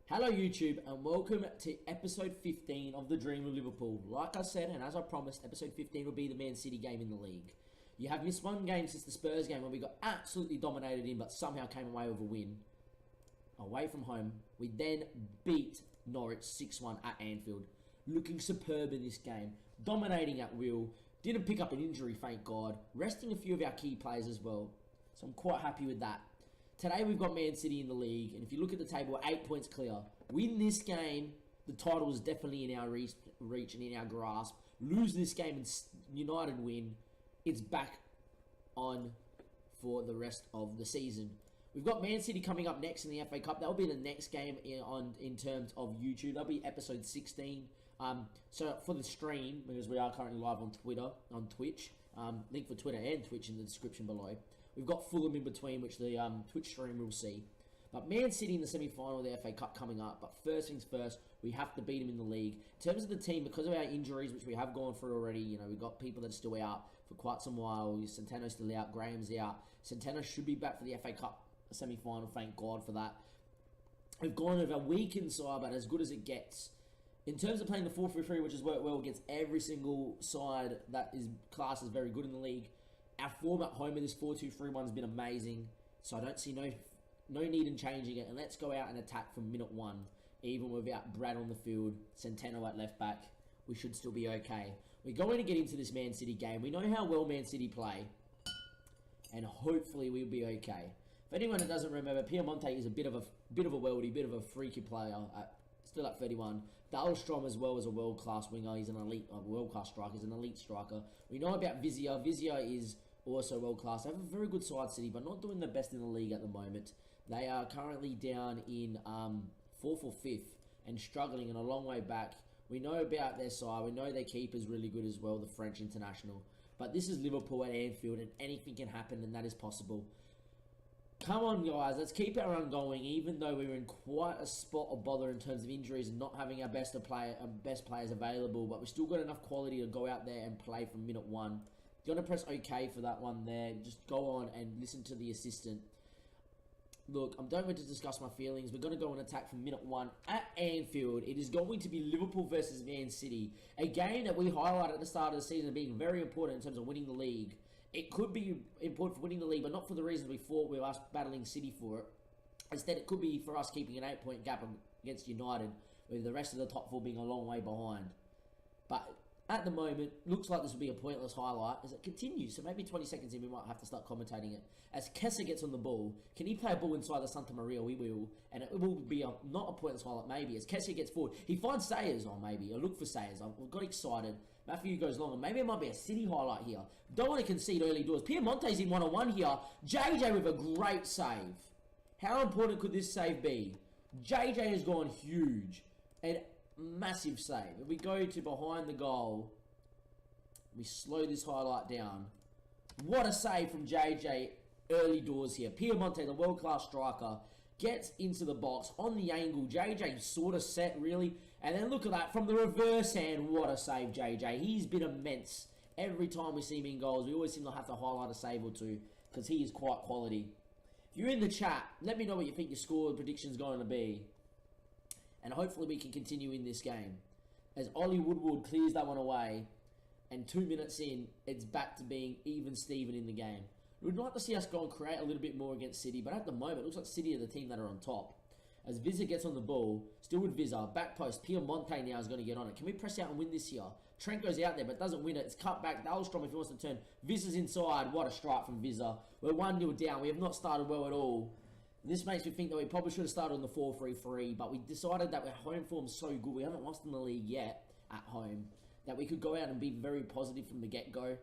Hello YouTube and welcome to episode 15 of the Dream of Liverpool. Like I said and as I promised, episode 15 will be the Man City game in the league. You have missed one game since the Spurs game where we got absolutely dominated in but somehow came away with a win. Away from home, we then beat Norwich 6-1 at Anfield. Looking superb in this game, dominating at will, didn't pick up an injury thank God, resting a few of our key players as well. So I'm quite happy with that. Today we've got Man City in the league, and if you look at the table, we're 8 points clear. Win this game, the title is definitely in our reach and in our grasp. Lose this game and United win, it's back on for the rest of the season. We've got Man City coming up next in the FA Cup. That'll be the next game in terms of YouTube. That'll be episode 16. So for the stream, because we are currently live on Twitch, link for Twitter and Twitch in the description below. We've got Fulham in between, which the Twitch stream will see. But Man City in the semi-final of the FA Cup coming up. But first things first, we have to beat them in the league. In terms of the team, because of our injuries, which we have gone through already, you know, we've got people that are still out for quite some while. Centeno's still out, Graham's out. Centeno should be back for the FA Cup semi-final, thank God for that. We've gone with a weakened side, but as good as it gets. In terms of playing the 4-3-3, which has worked well against every single side that is classed as very good in the league, our form at home in this 4-2-3-1 has been amazing, so I don't see no need in changing it. And let's go out and attack from minute one, even without Brad on the field, Centeno at left back. We should still be okay. We're going to get into this Man City game. We know how well Man City play, and hopefully we'll be okay. For anyone that doesn't remember, Piemonte is a bit of a worldie, bit of a freaky player. Still at 31. Dahlstrom as well as a world-class winger. He's an elite, world-class striker. He's an elite striker. We know about Vizia. Vizia is also world-class. They have a very good side, City, but not doing the best in the league at the moment. They are currently down in 4th or 5th and struggling and a long way back. We know about their side. We know their keeper's really good as well, the French international. But this is Liverpool at Anfield, and anything can happen, and that is possible. Come on, guys, let's keep our run going, even though we were in quite a spot of bother in terms of injuries and not having our best players available, but we've still got enough quality to go out there and play from minute one. You're going to press OK for that one there. Just go on and listen to the assistant. Look, I'm don't want to discuss my feelings. We're going to go and attack from minute one at Anfield. It is going to be Liverpool versus Man City. A game that we highlighted at the start of the season being very important in terms of winning the league. It could be important for winning the league, but not for the reasons we thought we were us battling City for it. Instead, it could be for us keeping an 8-point gap against United, with the rest of the top four being a long way behind. But at the moment, looks like this will be a pointless highlight as it continues. So maybe 20 seconds in, we might have to start commentating it. As Kessa gets on the ball, can he play a ball inside the Santa Maria? We will. And it will be not a pointless highlight, maybe. As Kessa gets forward, he finds Sayers on, maybe. I look for Sayers. I got excited. Matthew goes long, and maybe it might be a City highlight here. Don't want to concede early doors. Piemonte's in 1-on-1 here. JJ with a great save. How important could this save be? JJ has gone huge. And massive save. If we go to behind the goal, we slow this highlight down. What a save from JJ early doors here. Piemonte, the world-class striker, gets into the box on the angle. JJ sort of set, really. And then look at that. From the reverse hand, what a save, JJ. He's been immense. Every time we see him in goals, we always seem to have to highlight a save or two because he is quite quality. If you're in the chat, let me know what you think your score prediction is going to be. And hopefully we can continue in this game. As Ollie Woodward clears that one away. And 2 minutes in, it's back to being even Steven in the game. We'd like to see us go and create a little bit more against City. But at the moment, it looks like City are the team that are on top. As Vizza gets on the ball. Still with Vizza. Back post. Piemonte now is going to get on it. Can we press out and win this here? Trent goes out there but doesn't win it. It's cut back. Dahlstrom if he wants to turn. Vizza's inside. What a strike from Vizza. We're 1-0 down. We have not started well at all. This makes me think that we probably should have started on the 4-3-3, but we decided that our home form's so good, we haven't lost in the league yet at home, that we could go out and be very positive from the get-go.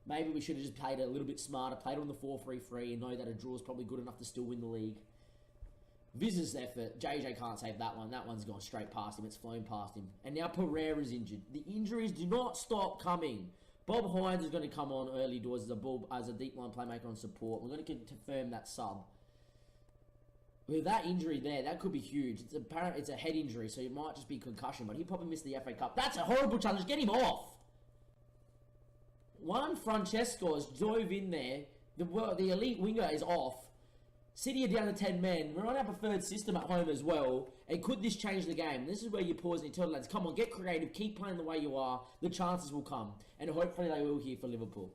Maybe we should have just played it a little bit smarter, played on the 4-3-3 and know that a draw is probably good enough to still win the league. Viz's effort, JJ can't save that one. That one's gone straight past him, it's flown past him. And now Pereira's injured. The injuries do not stop coming. Bob Hines is going to come on early doors as a deep line playmaker on support. We're going to confirm that sub. With that injury there, that could be huge. It's a head injury, so it might just be concussion, but he probably missed the FA Cup. That's a horrible challenge. Get him off. Juan Francesco has dove in there. The elite winger is off. City are down to 10 men. We're on our preferred system at home as well. And could this change the game? This is where you pause and you tell the lads, come on, get creative, keep playing the way you are. The chances will come. And hopefully they will here for Liverpool.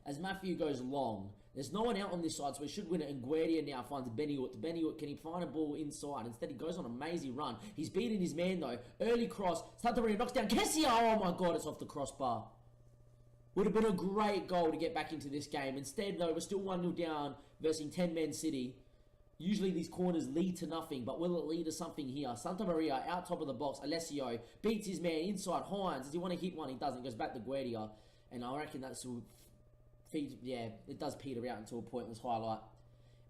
As Matthew goes long, there's no one out on this side, so we should win it. And Guardia now finds Benny Ott. Benny Ott, can he find a ball inside? Instead, he goes on an amazing run. He's beating his man, though. Early cross. Santa Maria knocks down Kessie. Oh, my God, it's off the crossbar. Would have been a great goal to get back into this game. Instead, though, we're still 1-0 down versus 10-man City. Usually these corners lead to nothing, but will it lead to something here? Santa Maria out top of the box. Alessio beats his man inside. Hines, does he want to hit one? He doesn't. Goes back to Guardia. And I reckon that's... Yeah, it does peter out into a pointless highlight.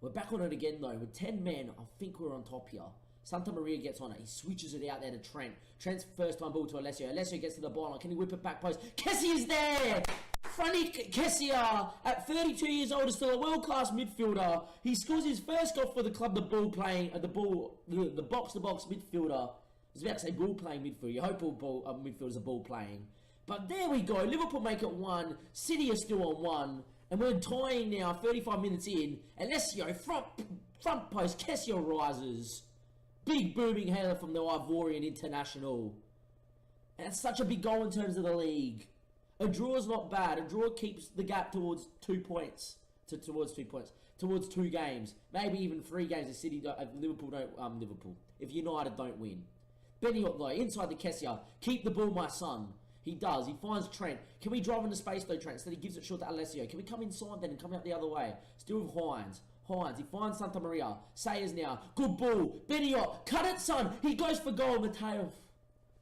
We're back on it again, though. With 10 men, I think we're on top here. Santa Maria gets on it. He switches it out there to Trent. Trent's first time ball to Alessio. Alessio gets to the ball. Can he whip it back post? Kessie is there! Franny Kessie, at 32 years old, is still a world-class midfielder. He scores his first goal for the club, the box-to-box midfielder. I was about to say ball-playing midfielder. You hope all midfielders are ball-playing. But there we go. Liverpool make it 1. City are still on 1. And we're tying now, 35 minutes in. Alessio, front post. Kessie rises. Big booming header from the Ivorian international. And it's such a big goal in terms of the league. A draw is not bad. A draw keeps the gap towards 2 points. Towards 2 games. Maybe even 3 games if if United don't win. Benny Ott, though, inside the Kessie. Keep the ball, my son. He does. He finds Trent. Can we drive into space, though, Trent? Instead, he gives it short to Alessio. Can we come inside then and come out the other way? Still with Hines. He finds Santa Maria. Sayers now. Good ball. Benny Ott. Cut it, son. He goes for goal. Mateo.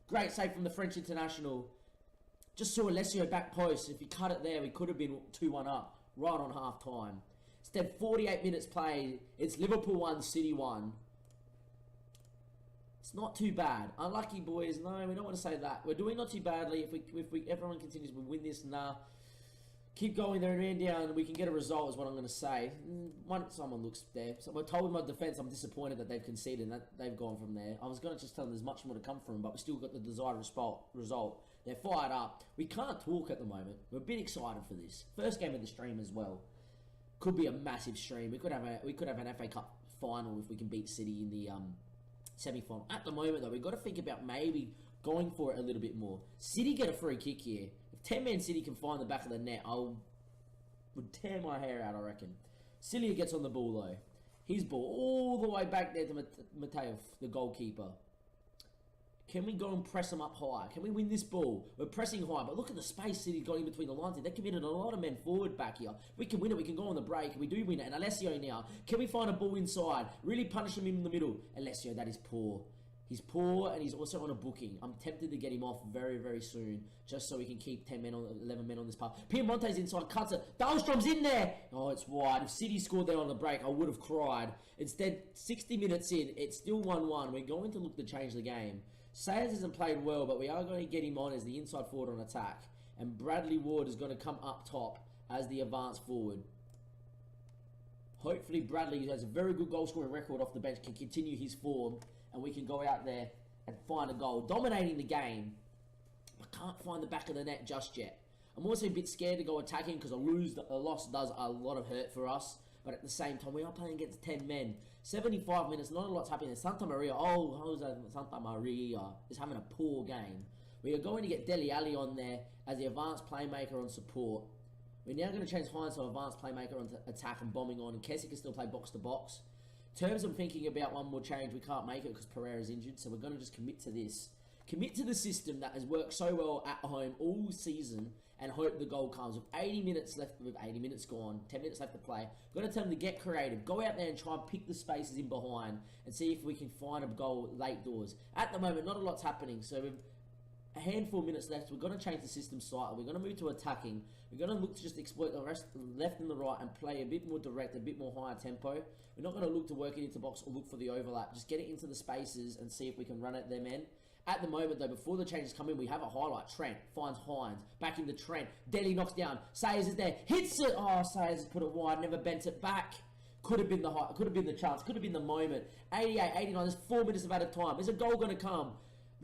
Great save from the French international. Just saw Alessio back post. If he cut it there, we could have been 2-1 up. Right on half time. Instead, 48 minutes played. It's Liverpool 1, City 1. It's not too bad. Unlucky, boys. No, we don't want to say that. We're doing not too badly. If everyone continues to win this, keep going there and man down. We can get a result, is what I'm going to say. Once someone looks there. So we're told in my defence, I'm disappointed that they've conceded and that they've gone from there. I was going to just tell them there's much more to come from them, but we still got the desired result. They're fired up. We can't talk at the moment. We're a bit excited for this. First game of the stream as well. Could be a massive stream. We could have an FA Cup final if we can beat City in the semi-final. At the moment, though, we've got to think about maybe going for it a little bit more. City get a free kick here. If 10-man City can find the back of the net, would tear my hair out, I reckon. Cilia gets on the ball, though. His ball all the way back there to Mateo, the goalkeeper. Can we go and press them up high? Can we win this ball? We're pressing high, but look at the space City's got in between the lines. They committed a lot of men forward back here. We can win it. We can go on the break. We do win it. And Alessio now. Can we find a ball inside? Really punish him in the middle. Alessio, that is poor. He's poor, and he's also on a booking. I'm tempted to get him off very, very soon, just so we can keep 11 men on this part. Piemonte's inside, cuts it. Dahlstrom's in there. Oh, it's wide. If City scored there on the break, I would have cried. Instead, 60 minutes in, it's still 1-1. We're going to look to change the game. Sayers hasn't played well, but we are going to get him on as the inside forward on attack. And Bradley Ward is going to come up top as the advanced forward. Hopefully Bradley, who has a very good goal scoring record off the bench, can continue his form. And we can go out there and find a goal. Dominating the game. I can't find the back of the net just yet. I'm also a bit scared to go attacking because a loss does a lot of hurt for us. But at the same time, we are playing against 10 men. 75 minutes, not a lot's happening. Santa Maria, Santa Maria is having a poor game. We are going to get Dele Alli on there as the advanced playmaker on support. We're now going to change Hines to advanced playmaker onto attack and bombing on. And Kessie can still play box to box. In terms of thinking about one more change, we can't make it because Pereira's injured. So we're going to just commit to this. Commit to the system that has worked so well at home all season and hope the goal comes. With 80 minutes left, with 80 minutes gone, 10 minutes left to play, got to tell them to get creative. Go out there and try and pick the spaces in behind and see if we can find a goal late doors. At the moment, not a lot's happening. So with a handful of minutes left, we're going to change the system slightly. We're going to move to attacking. We're going to look to just exploit the rest, left and the right, and play a bit more direct, a bit more higher tempo. We're not going to look to work it into box or look for the overlap. Just get it into the spaces and see if we can run at them in. At the moment, though, before the changes come in, we have a highlight. Trent finds Hines. Back into Trent. Dele knocks down. Sayers is there. Hits it. Oh, Sayers has put it wide. Never bent it back. Could have been the chance. Could have been the moment. 88, 89. There's 4 minutes of added time. Is a goal going to come?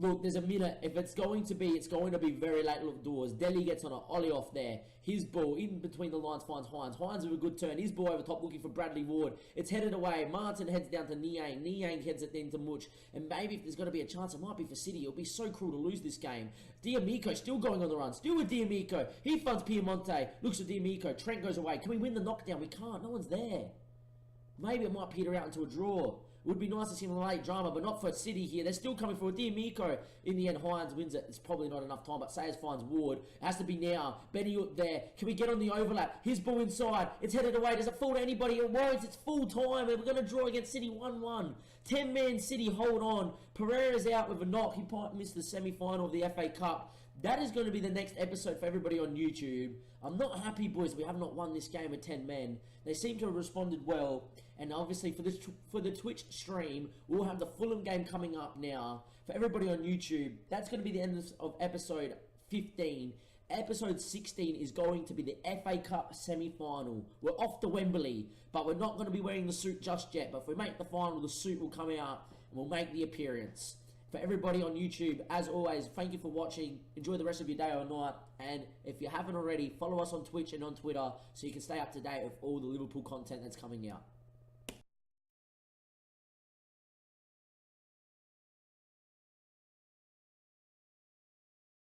Look, there's a minute. If it's going to be very late doors. Delhi gets on an ollie off there. His ball in between the lines finds Hines. Hines with a good turn. His ball over top looking for Bradley Ward. It's headed away. Martin heads down to Niang. Niang heads it into Much. And maybe if there's going to be a chance, it might be for City. It'll be so cruel to lose this game. D'Amico still going on the run. Still with D'Amico. He funds Piemonte. Looks at D'Amico. Trent goes away. Can we win the knockdown? We can't. No one's there. Maybe it might peter out into a draw. It would be nice to see a late drama, but not for City here. They're still coming for D'Amico. In the end, Hines wins it. It's probably not enough time, but Sayers finds Ward. It has to be now. Benny there. Can we get on the overlap? His ball inside. It's headed away. Does it fall to anybody? It won't. It's full time, and we're going to draw against City 1-1. 10-man City, hold on. Pereira's out with a knock. He might miss the semi-final of the FA Cup. That is going to be the next episode for everybody on YouTube. I'm not happy, boys. We have not won this game with 10 men. They seem to have responded well. And obviously for the Twitch stream, we'll have the Fulham game coming up now. For everybody on YouTube, that's going to be the end of episode 15. Episode 16 is going to be the FA Cup semi-final. We're off to Wembley, but we're not going to be wearing the suit just yet. But if we make the final, the suit will come out and we'll make the appearance. For everybody on YouTube, as always, thank you for watching. Enjoy the rest of your day or night. And if you haven't already, follow us on Twitch and on Twitter so you can stay up to date with all the Liverpool content that's coming out.